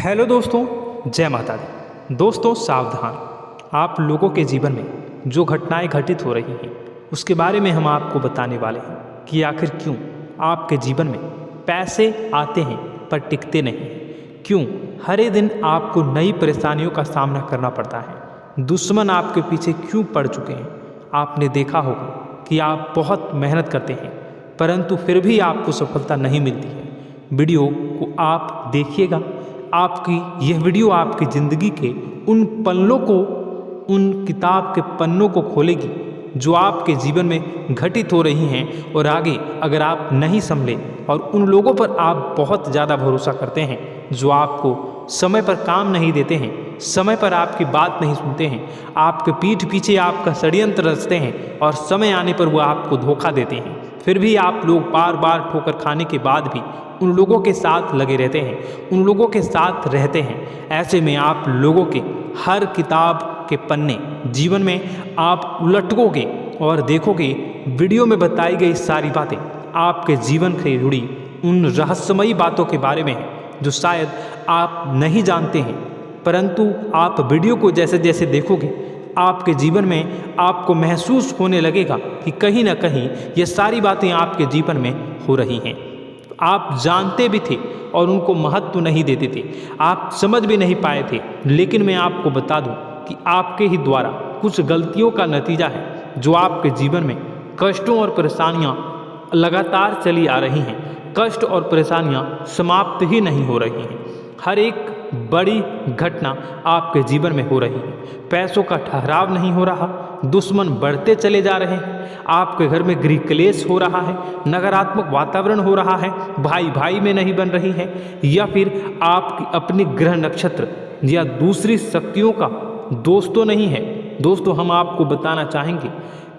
Hello दोस्तों, जय माता दी। दोस्तों सावधान, आप लोगों के जीवन में जो घटनाएं घटित हो रही हैं उसके बारे में हम आपको बताने वाले हैं कि आखिर क्यों आपके जीवन में पैसे आते हैं पर टिकते नहीं। क्यों हर दिन आपको नई परेशानियों का सामना करना पड़ता है। दुश्मन आपके पीछे क्यों पड़ चुके हैं। आपने देखा होगा कि आप बहुत मेहनत करते हैं परंतु फिर भी आपको सफलता नहीं मिलती है। वीडियो को आप देखिएगा। आपकी यह वीडियो आपकी ज़िंदगी के उन पन्नों को, उन किताब के पन्नों को खोलेगी जो आपके जीवन में घटित हो रही हैं। और आगे अगर आप नहीं संभले और उन लोगों पर आप बहुत ज़्यादा भरोसा करते हैं जो आपको समय पर काम नहीं देते हैं, समय पर आपकी बात नहीं सुनते हैं, आपके पीठ पीछे आपका षड्यंत्र रचते हैं और समय आने पर वो आपको धोखा देते हैं, फिर भी आप लोग बार बार ठोकर खाने के बाद भी उन लोगों के साथ लगे रहते हैं, उन लोगों के साथ रहते हैं। ऐसे में आप लोगों के हर किताब के पन्ने जीवन में आप उलटोगे और देखोगे वीडियो में बताई गई सारी बातें आपके जीवन से जुड़ी उन रहस्यमयी बातों के बारे में हैं जो शायद आप नहीं जानते हैं। परंतु आप वीडियो को जैसे जैसे देखोगे आपके जीवन में आपको महसूस होने लगेगा कि कहीं ना कहीं ये सारी बातें आपके जीवन में हो रही हैं। आप जानते भी थे और उनको महत्व नहीं देते थे, आप समझ भी नहीं पाए थे। लेकिन मैं आपको बता दूं कि आपके ही द्वारा कुछ गलतियों का नतीजा है जो आपके जीवन में कष्टों और परेशानियां लगातार चली आ रही हैं। कष्ट और परेशानियां समाप्त ही नहीं हो रही हैं। हर एक बड़ी घटना आपके जीवन में हो रही है। पैसों का ठहराव नहीं हो रहा, दुश्मन बढ़ते चले जा रहे हैं, आपके घर में गृह क्लेश हो रहा है, नकारात्मक वातावरण हो रहा है, भाई भाई में नहीं बन रही है, या फिर आपकी अपनी ग्रह नक्षत्र या दूसरी शक्तियों का दोस्तों नहीं है। दोस्तों हम आपको बताना चाहेंगे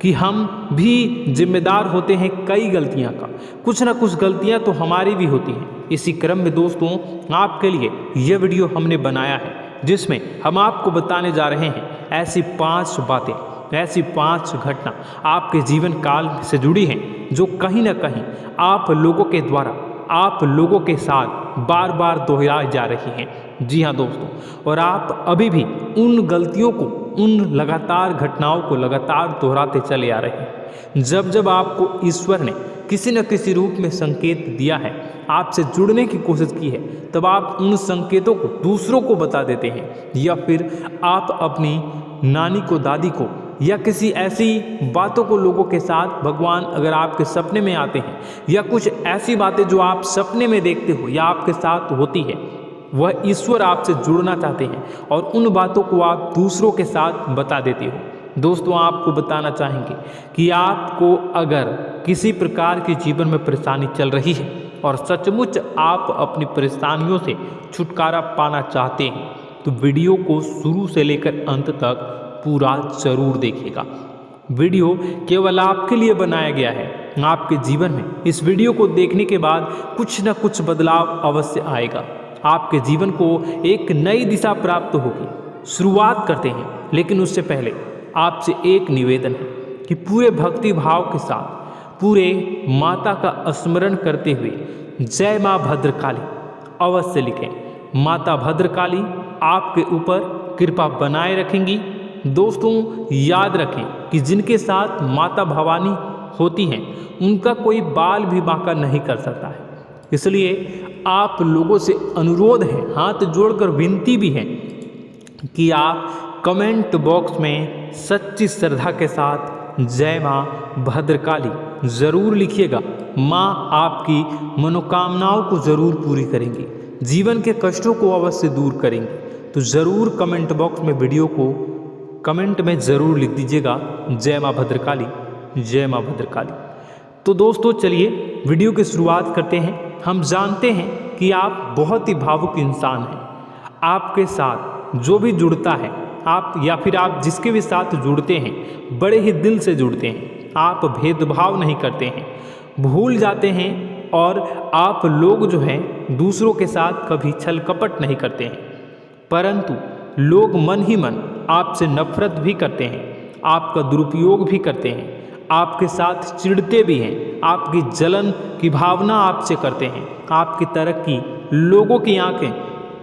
कि हम भी जिम्मेदार होते हैं कई गलतियां का, कुछ ना कुछ गलतियां तो हमारी भी होती हैं। इसी क्रम में दोस्तों आपके लिए यह वीडियो हमने बनाया है जिसमें हम आपको बताने जा रहे हैं ऐसी 5 बातें, ऐसी 5 घटना आपके जीवन काल से जुड़ी हैं जो कहीं ना कहीं आप लोगों के द्वारा आप लोगों के साथ बार बार दोहराई जा रही हैं। जी हाँ दोस्तों, और आप अभी भी उन गलतियों को, उन लगातार घटनाओं को लगातार दोहराते चले आ रहे हैं। जब जब आपको ईश्वर ने किसी न किसी रूप में संकेत दिया है, आपसे जुड़ने की कोशिश की है, तब आप उन संकेतों को दूसरों को बता देते हैं, या फिर आप अपनी नानी को, दादी को, या किसी ऐसी बातों को लोगों के साथ, भगवान अगर आपके सपने में आते हैं या कुछ ऐसी बातें जो आप सपने में देखते हो या आपके साथ होती है, वह ईश्वर आपसे जुड़ना चाहते हैं और उन बातों को आप दूसरों के साथ बता देते हो। दोस्तों आपको बताना चाहेंगे कि आपको अगर किसी प्रकार की जीवन में परेशानी चल रही है और सचमुच आप अपनी परेशानियों से छुटकारा पाना चाहते हैं तो वीडियो को शुरू से लेकर अंत तक पूरा जरूर देखिएगा। वीडियो केवल आपके लिए बनाया गया है। आपके जीवन में इस वीडियो को देखने के बाद कुछ न कुछ बदलाव अवश्य आएगा। आपके जीवन को एक नई दिशा प्राप्त होगी। शुरुआत करते हैं, लेकिन उससे पहले आपसे एक निवेदन है कि पूरे भक्ति भाव के साथ पूरे माता का स्मरण करते हुए जय माँ भद्रकाली अवश्य लिखें। माता भद्रकाली आपके ऊपर कृपा बनाए रखेंगी। दोस्तों याद रखें कि जिनके साथ माता भवानी होती हैं उनका कोई बाल भी बांका नहीं कर सकता है। इसलिए आप लोगों से अनुरोध है, हाथ जोड़कर विनती भी है कि आप कमेंट बॉक्स में सच्ची श्रद्धा के साथ जय माँ भद्रकाली ज़रूर लिखिएगा। माँ आपकी मनोकामनाओं को ज़रूर पूरी करेंगी, जीवन के कष्टों को अवश्य दूर करेंगी। तो ज़रूर कमेंट बॉक्स में वीडियो को कमेंट में ज़रूर लिख दीजिएगा जय माँ भद्रकाली, जय माँ भद्रकाली। तो दोस्तों चलिए वीडियो की शुरुआत करते हैं। हम जानते हैं कि आप बहुत ही भावुक इंसान हैं। आपके साथ जो भी जुड़ता है, आप या फिर आप जिसके भी साथ जुड़ते हैं बड़े ही दिल से जुड़ते हैं। आप भेदभाव नहीं करते हैं, भूल जाते हैं, और आप लोग जो हैं दूसरों के साथ कभी छल कपट नहीं करते हैं। परंतु लोग मन ही मन आपसे नफरत भी करते हैं, आपका दुरुपयोग भी करते हैं, आपके साथ चिढ़ते भी हैं, आपकी जलन की भावना आपसे करते हैं, आपकी तरक्की लोगों की आंखें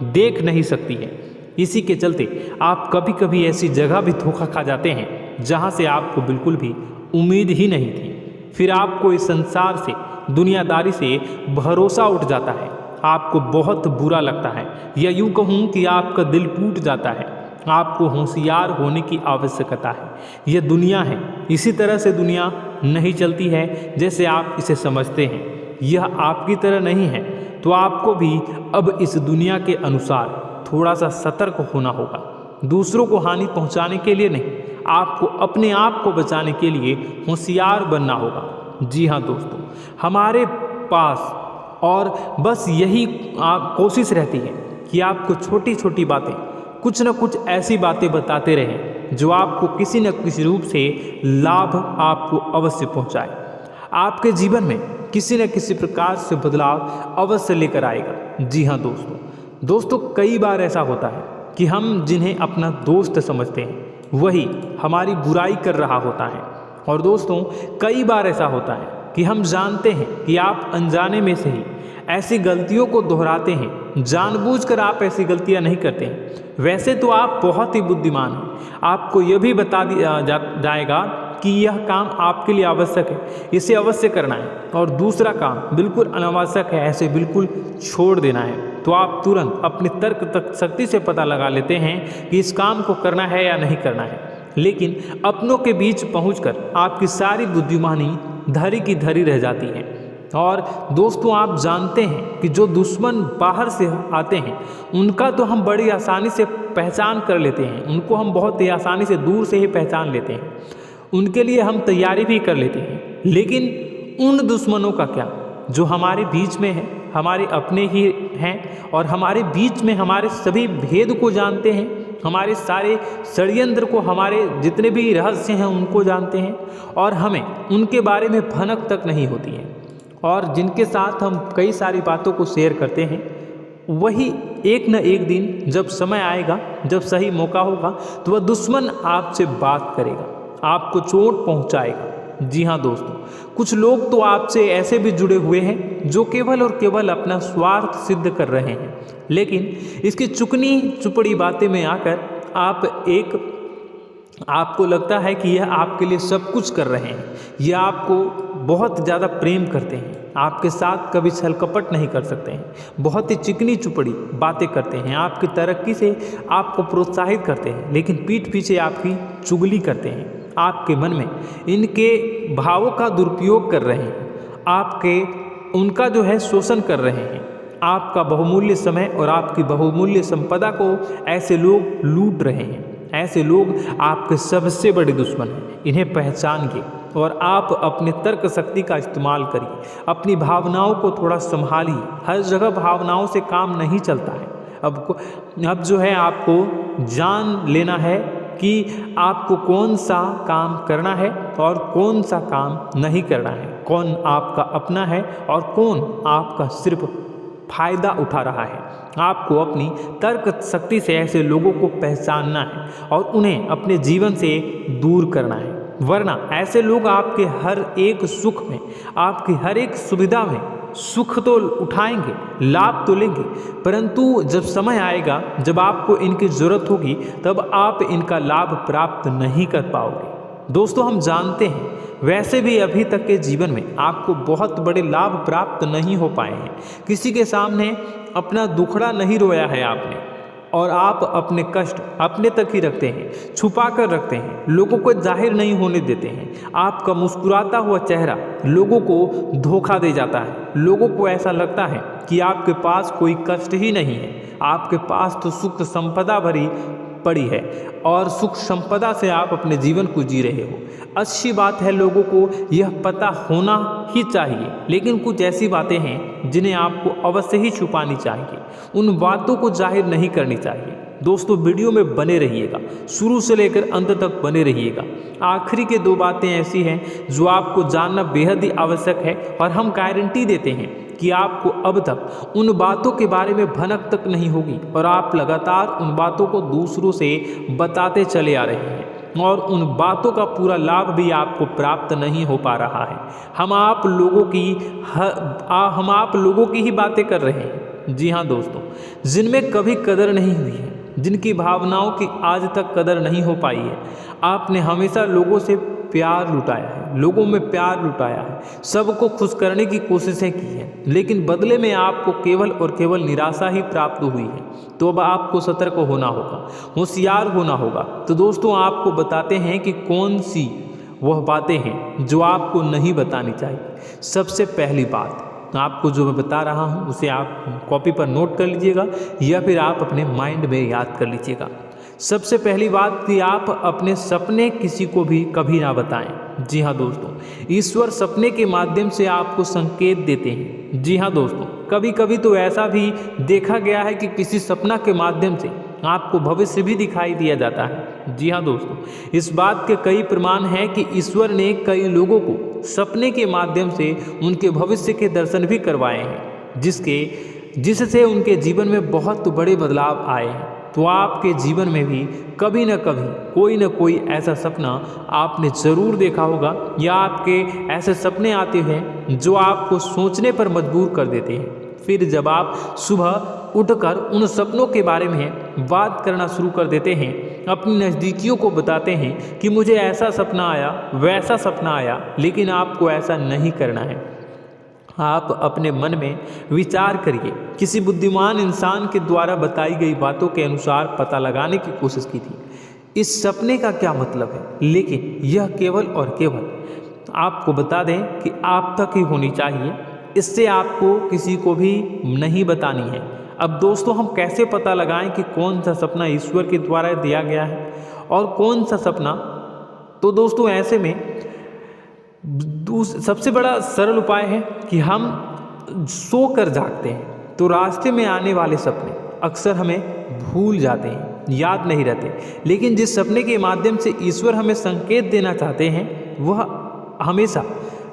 देख नहीं सकती है। इसी के चलते आप कभी कभी ऐसी जगह भी धोखा खा जाते हैं जहां से आपको बिल्कुल भी उम्मीद ही नहीं थी। फिर आपको इस संसार से, दुनियादारी से भरोसा उठ जाता है। आपको बहुत बुरा लगता है, या यूँ कहूँ कि आपका दिल टूट जाता है। आपको होशियार होने की आवश्यकता है। यह दुनिया है, इसी तरह से दुनिया नहीं चलती है जैसे आप इसे समझते हैं। यह आपकी तरह नहीं है, तो आपको भी अब इस दुनिया के अनुसार थोड़ा सा सतर्क होना होगा। दूसरों को हानि पहुंचाने के लिए नहीं, आपको अपने आप को बचाने के लिए होशियार बनना होगा। जी हाँ दोस्तों, हमारे पास और बस यही कोशिश रहती है कि आपको छोटी छोटी बातें, कुछ न कुछ ऐसी बातें बताते रहें जो आपको किसी न किसी रूप से लाभ आपको अवश्य पहुंचाए। आपके जीवन में किसी न किसी प्रकार से बदलाव अवश्य लेकर आएगा। जी हाँ दोस्तों, कई बार ऐसा होता है कि हम जिन्हें अपना दोस्त समझते हैं वही हमारी बुराई कर रहा होता है। और दोस्तों, कई बार ऐसा होता है कि हम जानते हैं कि आप अनजाने में से ही ऐसी गलतियों को दोहराते हैं। जानबूझकर आप ऐसी गलतियां नहीं करते हैं। वैसे तो आप बहुत ही बुद्धिमान हैं। आपको यह भी बता दिया जाएगा कि यह काम आपके लिए आवश्यक है, इसे अवश्य करना है, और दूसरा काम बिल्कुल अनावश्यक है, ऐसे बिल्कुल छोड़ देना है। तो आप तुरंत अपने तर्क तक शक्ति से पता लगा लेते हैं कि इस काम को करना है या नहीं करना है। लेकिन अपनों के बीच पहुंचकर आपकी सारी बुद्धिमानी धरी की धरी रह जाती है। और दोस्तों, आप जानते हैं कि जो दुश्मन बाहर से आते हैं उनका तो हम बड़ी आसानी से पहचान कर लेते हैं, उनको हम बहुत ही आसानी से दूर से ही पहचान लेते हैं, उनके लिए हम तैयारी भी कर लेते हैं। लेकिन उन दुश्मनों का क्या जो हमारे बीच में है, हमारे अपने ही हैं और हमारे बीच में हमारे सभी भेद को जानते हैं, हमारे सारे षड्यंत्र को, हमारे जितने भी रहस्य हैं उनको जानते हैं, और हमें उनके बारे में भनक तक नहीं होती है, और जिनके साथ हम कई सारी बातों को शेयर करते हैं, वही एक न एक दिन जब समय आएगा, जब सही मौका होगा, तो वह दुश्मन आपसे बात करेगा, आपको चोट पहुंचाएगा। जी हाँ दोस्तों, कुछ लोग तो आपसे ऐसे भी जुड़े हुए हैं जो केवल और केवल अपना स्वार्थ सिद्ध कर रहे हैं। लेकिन इसकी चुकनी चुपड़ी बातें में आकर आपको लगता है कि यह आपके लिए सब कुछ कर रहे हैं, यह आपको बहुत ज़्यादा प्रेम करते हैं, आपके साथ कभी छल कपट नहीं कर सकते हैं, बहुत ही चिकनी चुपड़ी बातें करते हैं, आपकी तरक्की से आपको प्रोत्साहित करते हैं, लेकिन पीठ पीछे आपकी चुगली करते हैं, आपके मन में इनके भावों का दुरुपयोग कर रहे हैं, उनका जो है शोषण कर रहे हैं। आपका बहुमूल्य समय और आपकी बहुमूल्य संपदा को ऐसे लोग लूट रहे हैं। ऐसे लोग आपके सबसे बड़े दुश्मन हैं। इन्हें पहचानिए और आप अपने तर्क शक्ति का इस्तेमाल करिए। अपनी भावनाओं को थोड़ा संभालिए। हर जगह भावनाओं से काम नहीं चलता है। अब जो है आपको जान लेना है कि आपको कौन सा काम करना है और कौन सा काम नहीं करना है, कौन आपका अपना है और कौन आपका सिर्फ फायदा उठा रहा है। आपको अपनी तर्क शक्ति से ऐसे लोगों को पहचानना है और उन्हें अपने जीवन से दूर करना है, वरना ऐसे लोग आपके हर एक सुख में, आपकी हर एक सुविधा में सुख तो उठाएंगे, लाभ तो लेंगे, परंतु जब समय आएगा, जब आपको इनकी ज़रूरत होगी, तब आप इनका लाभ प्राप्त नहीं कर पाओगे। दोस्तों, हम जानते हैं वैसे भी अभी तक के जीवन में आपको बहुत बड़े लाभ प्राप्त नहीं हो पाए हैं। किसी के सामने अपना दुखड़ा नहीं रोया है आपने, और आप अपने कष्ट अपने तक ही रखते हैं, छुपा कर रखते हैं, लोगों को जाहिर नहीं होने देते हैं। आपका मुस्कुराता हुआ चेहरा लोगों को धोखा दे जाता है। लोगों को ऐसा लगता है कि आपके पास कोई कष्ट ही नहीं है, आपके पास तो सुख संपदा भरी पड़ी है और सुख संपदा से आप अपने जीवन को जी रहे हो। अच्छी बात है, लोगों को यह पता होना ही चाहिए, लेकिन कुछ ऐसी बातें हैं जिन्हें आपको अवश्य ही छुपानी चाहिए। उन बातों को जाहिर नहीं करनी चाहिए। दोस्तों, वीडियो में बने रहिएगा, शुरू से लेकर अंत तक बने रहिएगा। आखिरी के 2 बातें ऐसी हैं जो आपको जानना बेहद ही आवश्यक है, और हम गारंटी देते हैं कि आपको अब तक उन बातों के बारे में भनक तक नहीं होगी, और आप लगातार उन बातों को दूसरों से बताते चले आ रहे हैं, और उन बातों का पूरा लाभ भी आपको प्राप्त नहीं हो पा रहा है। हम आप लोगों की ही बातें कर रहे हैं, जी हाँ दोस्तों, जिनमें कभी कदर नहीं हुई है, जिनकी भावनाओं की आज तक कदर नहीं हो पाई है। आपने हमेशा लोगों से प्यार लुटाया है, लोगों में प्यार लुटाया है, सबको खुश करने की कोशिशें की हैं, लेकिन बदले में आपको केवल और केवल निराशा ही प्राप्त हुई है। तो अब आपको सतर्क होना होगा, होशियार होना होगा। तो दोस्तों आपको बताते हैं कि कौन सी वह बातें हैं जो आपको नहीं बतानी चाहिए। सबसे पहली बात आपको जो मैं बता रहा हूँ उसे आप कॉपी पर नोट कर लीजिएगा या फिर आप अपने माइंड में याद कर लीजिएगा। सबसे पहली बात कि आप अपने सपने किसी को भी कभी ना बताएं। जी हाँ दोस्तों, ईश्वर सपने के माध्यम से आपको संकेत देते हैं। जी हाँ दोस्तों, कभी कभी तो ऐसा भी देखा गया है कि किसी सपना के माध्यम से आपको भविष्य भी दिखाई दिया जाता है। जी हाँ दोस्तों, इस बात के कई प्रमाण हैं कि ईश्वर ने कई लोगों को सपने के माध्यम से उनके भविष्य के दर्शन भी करवाए हैं, जिससे उनके जीवन में बहुत बड़े बदलाव आए हैं। तो आपके जीवन में भी कभी न कभी कोई न कोई ऐसा सपना आपने ज़रूर देखा होगा, या आपके ऐसे सपने आते हैं जो आपको सोचने पर मजबूर कर देते हैं। फिर जब आप सुबह उठकर उन सपनों के बारे में बात करना शुरू कर देते हैं, अपनी नज़दीकियों को बताते हैं कि मुझे ऐसा सपना आया, वैसा सपना आया, लेकिन आपको ऐसा नहीं करना है। आप अपने मन में विचार करिए। किसी बुद्धिमान इंसान के द्वारा बताई गई बातों के अनुसार पता लगाने की कोशिश की थी इस सपने का क्या मतलब है, लेकिन यह केवल और केवल आपको बता दें कि आप तक ही होनी चाहिए। इससे आपको किसी को भी नहीं बतानी है। अब दोस्तों हम कैसे पता लगाएं कि कौन सा सपना ईश्वर के द्वारा दिया गया है और कौन सा सपना? तो दोस्तों ऐसे में सबसे बड़ा सरल उपाय है कि हम सोकर जागते हैं तो रास्ते में आने वाले सपने अक्सर हमें भूल जाते हैं, याद नहीं रहते। लेकिन जिस सपने के माध्यम से ईश्वर हमें संकेत देना चाहते हैं वह हमेशा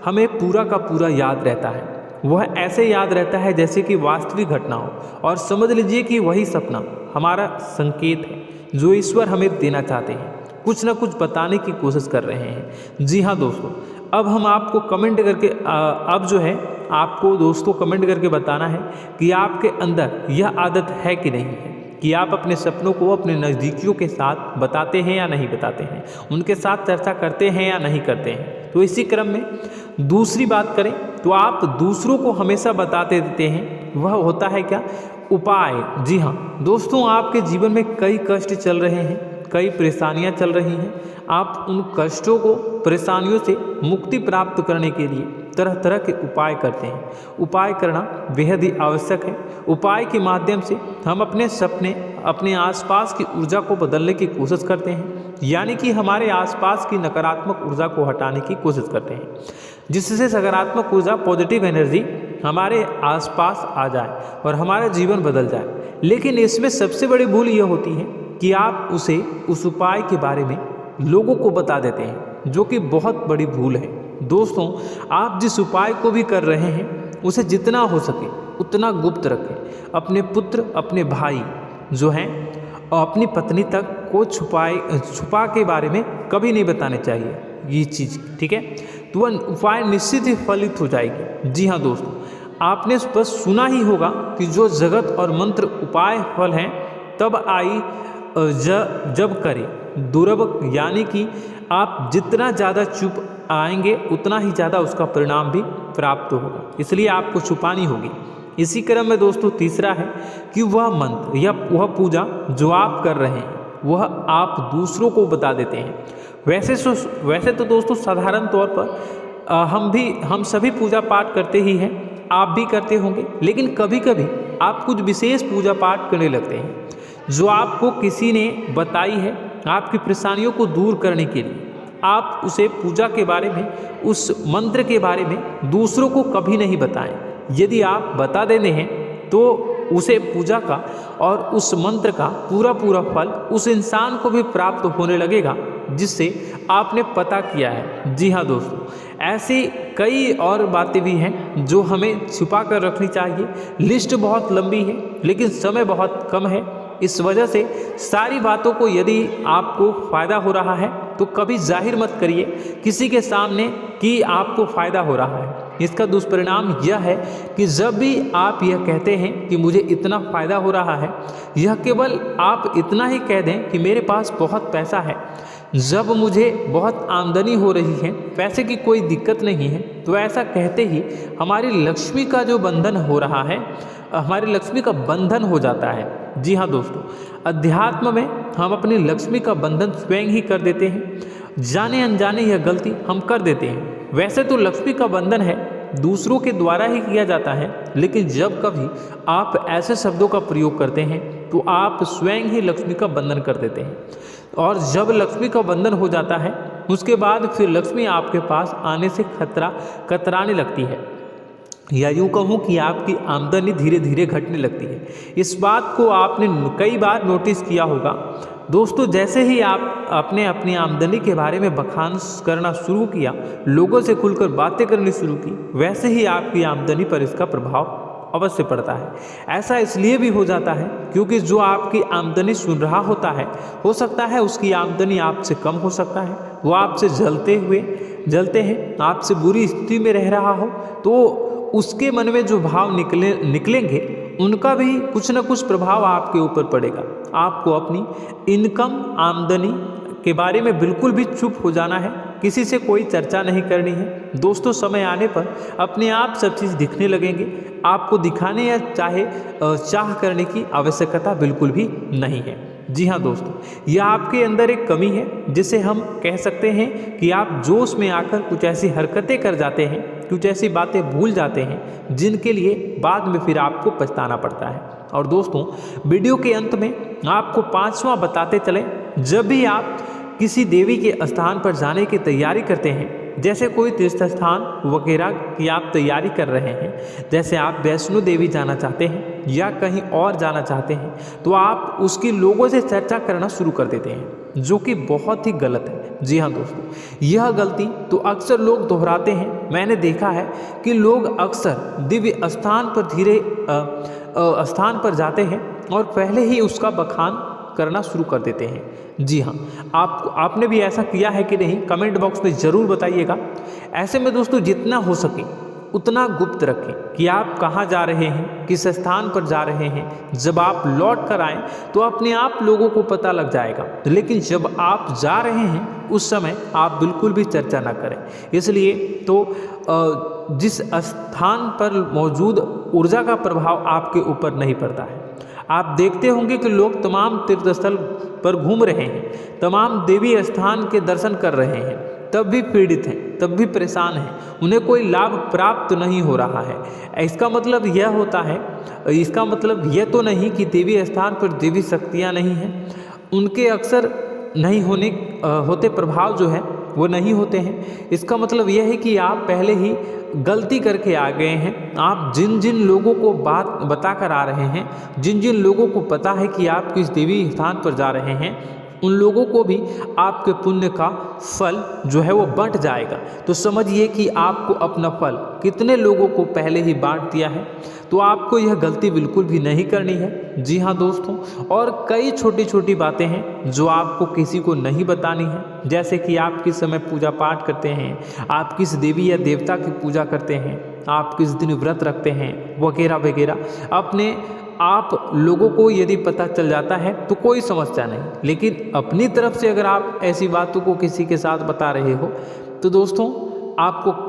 हमें पूरा का पूरा याद रहता है। वह ऐसे याद रहता है जैसे कि वास्तविक घटना हो, और समझ लीजिए कि वही सपना हमारा संकेत है जो ईश्वर हमें देना चाहते हैं, कुछ ना कुछ बताने की कोशिश कर रहे हैं। जी हाँ दोस्तों, अब हम आपको कमेंट करके अब जो है आपको दोस्तों कमेंट करके बताना है कि आपके अंदर यह आदत है कि नहीं है कि आप अपने सपनों को अपने नज़दीकियों के साथ बताते हैं या नहीं बताते हैं, उनके साथ चर्चा करते हैं या नहीं करते हैं। तो इसी क्रम में दूसरी बात करें तो आप दूसरों को हमेशा बताते देते हैं, वह होता है क्या? उपाय। जी हाँ दोस्तों, आपके जीवन में कई कष्ट चल रहे हैं, कई परेशानियां चल रही हैं। आप उन कष्टों को, परेशानियों से मुक्ति प्राप्त करने के लिए तरह तरह के उपाय करते हैं। उपाय करना बेहद ही आवश्यक है। उपाय के माध्यम से हम अपने सपने, अपने आसपास की ऊर्जा को बदलने की कोशिश करते हैं, यानी कि हमारे आसपास की नकारात्मक ऊर्जा को हटाने की कोशिश करते हैं, जिससे सकारात्मक ऊर्जा, पॉजिटिव एनर्जी हमारे आसपास आ जाए और हमारा जीवन बदल जाए। लेकिन इसमें सबसे बड़ी भूल यह होती है कि आप उस उपाय के बारे में लोगों को बता देते हैं, जो कि बहुत बड़ी भूल है। दोस्तों आप जिस उपाय को भी कर रहे हैं उसे जितना हो सके उतना गुप्त रखें। अपने पुत्र, अपने भाई जो हैं और अपनी पत्नी तक को छुपा के बारे में कभी नहीं बताने चाहिए ये चीज़, ठीक है? तो वह उपाय निश्चित ही फलित हो जाएगी। जी हाँ दोस्तों, आपने बस सुना ही होगा कि जो जगत और मंत्र उपाय फल हैं तब आई जब करे दुर्लभ, यानी कि आप जितना ज़्यादा चुप आएंगे उतना ही ज़्यादा उसका परिणाम भी प्राप्त होगा, इसलिए आपको छुपानी होगी। इसी क्रम में दोस्तों तीसरा है कि वह मंत्र या वह पूजा जो आप कर रहे हैं वह आप दूसरों को बता देते हैं। वैसे तो दोस्तों साधारण तौर पर हम सभी पूजा पाठ करते ही हैं, आप भी करते होंगे, लेकिन कभी कभी आप कुछ विशेष पूजा पाठ करने लगते हैं जो आपको किसी ने बताई है आपकी परेशानियों को दूर करने के लिए। आप उसे पूजा के बारे में, उस मंत्र के बारे में दूसरों को कभी नहीं बताएं। यदि आप बता देते हैं तो उसे पूजा का और उस मंत्र का पूरा फल उस इंसान को भी प्राप्त होने लगेगा जिससे आपने पता किया है। जी हाँ दोस्तों, ऐसी कई और बातें भी हैं जो हमें छुपा कर रखनी चाहिए। लिस्ट बहुत लंबी है लेकिन समय बहुत कम है, इस वजह से सारी बातों को यदि आपको फ़ायदा हो रहा है तो कभी जाहिर मत करिए किसी के सामने कि आपको फ़ायदा हो रहा है। इसका दुष्परिणाम यह है कि जब भी आप यह कहते हैं कि मुझे इतना फ़ायदा हो रहा है, यह केवल आप इतना ही कह दें कि मेरे पास बहुत पैसा है, जब मुझे बहुत आमदनी हो रही है, पैसे की कोई दिक्कत नहीं है, तो ऐसा कहते ही हमारी लक्ष्मी का जो बंधन हो रहा है, हमारी लक्ष्मी का बंधन हो जाता है। जी हाँ दोस्तों, अध्यात्म में हम अपनी लक्ष्मी का बंधन स्वयं ही कर देते हैं। जाने अनजाने यह गलती हम कर देते हैं। वैसे तो लक्ष्मी का बंधन है दूसरों के द्वारा ही किया जाता है, लेकिन जब कभी आप ऐसे शब्दों का प्रयोग करते हैं तो आप स्वयं ही लक्ष्मी का बंधन कर देते हैं। और जब लक्ष्मी का बंधन हो जाता है उसके बाद फिर लक्ष्मी आपके पास आने से कतराने लगती है, या यूँ कहूँ कि आपकी आमदनी धीरे धीरे घटने लगती है। इस बात को आपने कई बार नोटिस किया होगा दोस्तों। जैसे ही आप अपने अपनी आमदनी के बारे में बखान करना शुरू किया, लोगों से खुलकर बातें करनी शुरू की, वैसे ही आपकी आमदनी पर इसका प्रभाव अवश्य पड़ता है। ऐसा इसलिए भी हो जाता है क्योंकि जो आपकी आमदनी सुन रहा होता है, हो सकता है उसकी आमदनी आपसे कम हो सकता है, वो आपसे जलते हैं, आपसे बुरी स्थिति में रह रहा हो, तो उसके मन में जो भाव निकलेंगे उनका भी कुछ न कुछ प्रभाव आपके ऊपर पड़ेगा। आपको अपनी इनकम आमदनी के बारे में बिल्कुल भी चुप हो जाना है, किसी से कोई चर्चा नहीं करनी है दोस्तों। समय आने पर अपने आप सब चीज़ दिखने लगेंगे, आपको दिखाने या चाह करने की आवश्यकता बिल्कुल भी नहीं है। जी हाँ दोस्तों, यह आपके अंदर एक कमी है जिसे हम कह सकते हैं कि आप जोश में आकर कुछ ऐसी हरकतें कर जाते हैं, कुछ ऐसी बातें भूल जाते हैं जिनके लिए बाद में फिर आपको पछताना पड़ता है। और दोस्तों, वीडियो के अंत में आपको 5वां बताते चलें, जब भी आप किसी देवी के स्थान पर जाने की तैयारी करते हैं, जैसे कोई तीर्थ स्थान वगैरह की आप तैयारी कर रहे हैं, जैसे आप वैष्णो देवी जाना चाहते हैं या कहीं और जाना चाहते हैं, तो आप उसकी लोगों से चर्चा करना शुरू कर देते हैं, जो कि बहुत ही गलत है। जी हाँ दोस्तों, यह गलती तो अक्सर लोग दोहराते हैं। मैंने देखा है कि लोग अक्सर दिव्य स्थान पर जाते हैं और पहले ही उसका बखान करना शुरू कर देते हैं। जी हाँ, आपने भी ऐसा किया है कि नहीं, कमेंट बॉक्स में ज़रूर बताइएगा। ऐसे में दोस्तों, जितना हो सके उतना गुप्त रखें कि आप कहाँ जा रहे हैं, किस स्थान पर जा रहे हैं। जब आप लौट कर आएँ तो अपने आप लोगों को पता लग जाएगा, लेकिन जब आप जा रहे हैं उस समय आप बिल्कुल भी चर्चा ना करें। इसलिए तो जिस स्थान पर मौजूद ऊर्जा का प्रभाव आपके ऊपर नहीं पड़ता है। आप देखते होंगे कि लोग तमाम तीर्थस्थल पर घूम रहे हैं, तमाम देवी स्थान के दर्शन कर रहे हैं, तब भी पीड़ित हैं, तब भी परेशान हैं, उन्हें कोई लाभ प्राप्त नहीं हो रहा है। इसका मतलब यह तो नहीं कि देवी स्थान पर देवी शक्तियाँ नहीं हैं, उनके अक्सर नहीं होते प्रभाव जो है वो नहीं होते हैं। इसका मतलब यह है कि आप पहले ही गलती करके आ गए हैं। आप जिन जिन लोगों को बात बता कर आ रहे हैं, जिन जिन लोगों को पता है कि आप किस देवी स्थान पर जा रहे हैं, उन लोगों को भी आपके पुण्य का फल जो है वो बंट जाएगा। तो समझिए कि आपको अपना फल कितने लोगों को पहले ही बांट दिया है। तो आपको यह गलती बिल्कुल भी नहीं करनी है। जी हाँ दोस्तों, और कई छोटी छोटी बातें हैं जो आपको किसी को नहीं बतानी है, जैसे कि आप किस समय पूजा पाठ करते हैं, आप किस देवी या देवता की पूजा करते हैं, आप किस दिन व्रत रखते हैं, वगैरह वगैरह। अपने आप लोगों को यदि पता चल जाता है तो कोई समस्या नहीं, लेकिन अपनी तरफ से अगर आप ऐसी बातों को किसी के साथ बता रहे हो तो दोस्तों आपको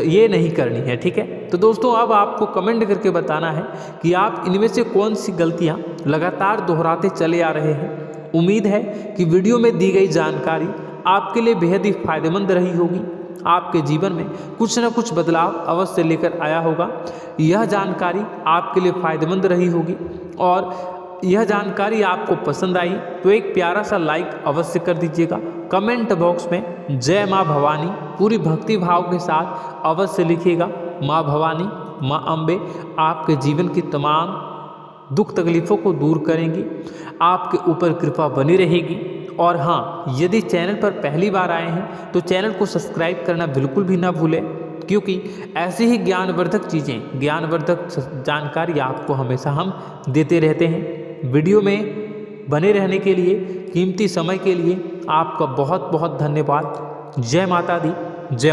ये नहीं करनी है, ठीक है। तो दोस्तों, अब आपको कमेंट करके बताना है कि आप इनमें से कौन सी गलतियां लगातार दोहराते चले आ रहे हैं। उम्मीद है कि वीडियो में दी गई जानकारी आपके लिए बेहद ही फायदेमंद रही होगी, आपके जीवन में कुछ न कुछ बदलाव अवश्य लेकर आया होगा। यह जानकारी आपके लिए फायदेमंद रही होगी और यह जानकारी आपको पसंद आई तो एक प्यारा सा लाइक अवश्य कर दीजिएगा। कमेंट बॉक्स में जय माँ भवानी पूरी भक्ति भाव के साथ अवश्य लिखिएगा। माँ भवानी, माँ अम्बे आपके जीवन की तमाम दुख तकलीफ़ों को दूर करेंगी, आपके ऊपर कृपा बनी रहेगी। और हाँ, यदि चैनल पर पहली बार आए हैं तो चैनल को सब्सक्राइब करना बिल्कुल भी ना भूलें, क्योंकि ऐसी ही ज्ञानवर्धक चीज़ें, ज्ञानवर्धक जानकारी आपको हमेशा हम देते रहते हैं। वीडियो में बने रहने के लिए, कीमती समय के लिए आपका बहुत बहुत धन्यवाद। जय माता दी, जय